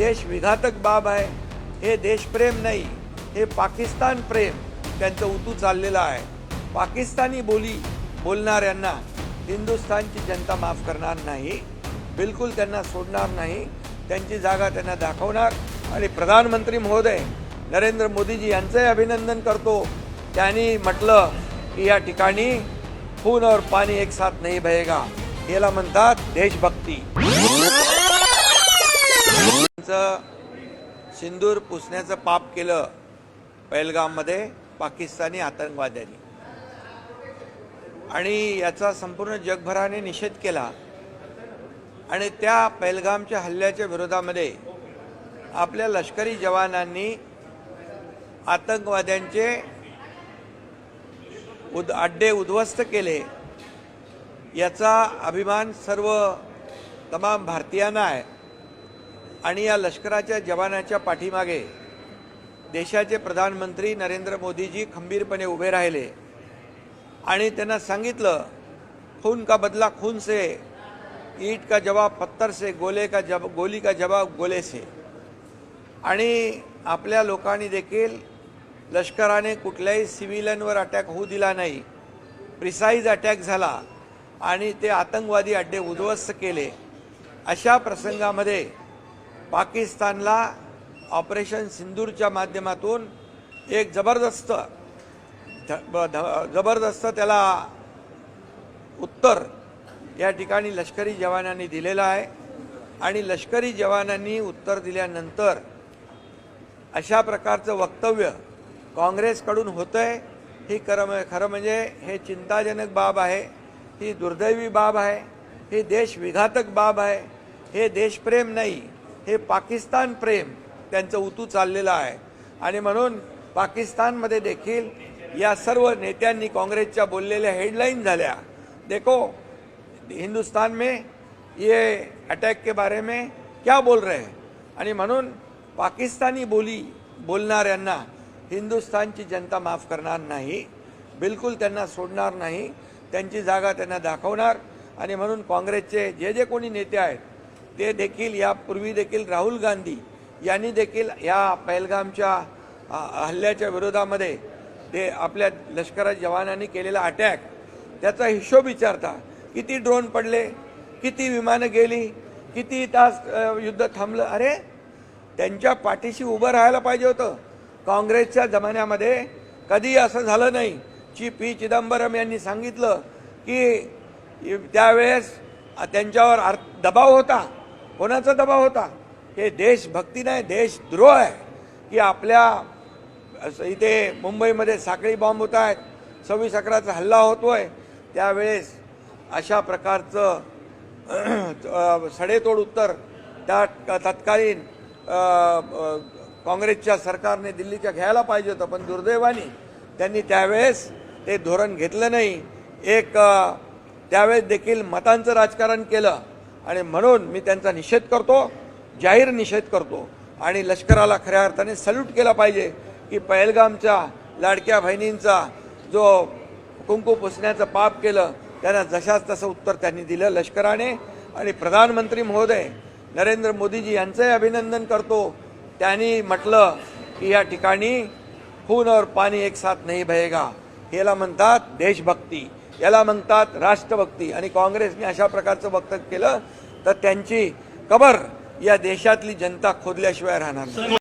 देशविघातक बाब आहे, हे देशप्रेम नाही, हे पाकिस्तान प्रेम त्यांचं उतू चाललेलं आहे। पाकिस्तानी बोली बोलणाऱ्यांना हिंदुस्थानची जनता माफ करणार नाही, बिलकुल त्यांना सोडणार नाही, त्यांची जागा त्यांना दाखवणार। आणि प्रधानमंत्री महोदय नरेंद्र मोदीजी यांचे अभिनंदन करतो। त्यांनी म्हटलं की या ठिकाणी खून और पानी एक साथ नहीं बहेगा, याला म्हणतात देशभक्ती। सिंदूर पुसण्याचं पाप केलं पहलगाममध्ये पाकिस्तानी आतंकवाद्यांनी, आणि याचा संपूर्ण जगभराने निषेध केला। आणि त्या पहलगामच्या हल्ल्याच्या विरोधामध्ये आपल्या लष्करी जवानांनी आतंकवाद्यांचे अड्डे उद्ध्वस्त केले, याचा अभिमान सर्व तमाम भारतीयांना आहे। आणि या लष्कराच्या जवानाच्या पाठीमागे देशाचे प्रधानमंत्री नरेंद्र मोदीजी खंबीरपणे उभे राहिले आणि त्यांना सांगितलं, खून का बदला खून से, ईंट का जवाब पत्थर से, गोली का जवाब गोले से। आणि आपल्या लोकांनी देखील लष्कराने कुठल्याही सिव्हिलियनवर अटॅक होऊ दिला नाही, प्रिसाइज अटॅक झाला आणि ते आतंकवादी अड्डे उद्ध्वस्त केले। अशा प्रसंगामध्ये पाकिस्तानला ऑपरेशन सिंदूरच्या माध्यमातून एक जबरदस्त त्याला उत्तर या ठिकाणी लष्करी जवानांनी दिलेलं आहे। आणि लष्करी जवानांनी उत्तर दिल्यानंतर अशा प्रकारचं वक्तव्य काँग्रेसकडून होतंय, ही खरं म्हणजे हे चिंताजनक बाब आहे, ही दुर्दैवी बाब आहे, ही देशविघातक बाब आहे, हे देशप्रेम नाही, हे पाकिस्तान प्रेम त्यांचं उतू चाललेलं आहे। आणि म्हणून पाकिस्तानमध्ये देखील या सर्व नेत्यांनी काँग्रेसच्या बोललेल्या हेडलाईन झाल्या, देखो हिंदुस्तान में ये अटैक के बारे में क्या बोल रहे हैं। आणि म्हणून पाकिस्तानी बोली बोलणाऱ्यांना हिंदुस्थानची जनता माफ करणार नाही, बिलकुल त्यांना सोडणार नाही, त्यांची जागा त्यांना दाखवणार। आणि म्हणून काँग्रेसचे जे कोणी नेते आहेत ते देखील यापूर्वी देखील राहुल गांधी यांनी देखील या पहलगामच्या हल्ल्याच्या विरोधामध्ये ते आपल्या लष्कराच्या जवानांनी केलेला अटॅक त्याचा हिशोब विचारता, किती ड्रोन पडले, किती विमानं गेली, किती तास युद्ध थांबलं। अरे त्यांच्या पाठीशी उभं राहायला पाहिजे होतं। काँग्रेसच्या जमान्यामध्ये कधी असं झालं नाही। पी चिदंबरम यांनी सांगितलं की त्यावेळेस त्यांच्यावर दबाव होता। कोणाचा दबाव होता? हे देशभक्ती नाही, देशद्रोह आहे की आपल्या इथे मुंबईमध्ये साखळी बॉम्ब होत आहेत, 26/11चा हल्ला होतोय, त्यावेळेस अशा प्रकारचं सडेतोड उत्तर त्या तत्कालीन काँग्रेसच्या सरकारने दिल्लीच्या घ्यायला पाहिजे होतं, पण दुर्दैवाने त्यांनी त्यावेळेस ते धोरण घेतलं नाही। त्यावेळेस देखील मतांचं राजकारण केलं। आणि म्हणून मी त्यांचा निषेध करतो, जाहीर निषेध करतो। आणि लष्कराला खऱ्या अर्थाने सल्यूट केला पाहिजे की पहलगामच्या लाडक्या बहिणींचा जो कुंकू पुसण्याचं पाप केलं त्यांना जशाच तसं उत्तर त्यांनी दिलं लष्कराने। आणि प्रधानमंत्री महोदय नरेंद्र मोदीजी यांचे अभिनंदन करतो। त्यांनी म्हटलं की या ठिकाणी खून और पानी एक साथ नहीं बहेगा, याला म्हणतात देशभक्ती, याला म्हणतात राष्ट्रभक्ती। आणि काँग्रेसने अशा प्रकारचं वक्तव्य केलं तर त्यांची कबर या देशातली जनता खोदल्याशिवाय राहणार नाही।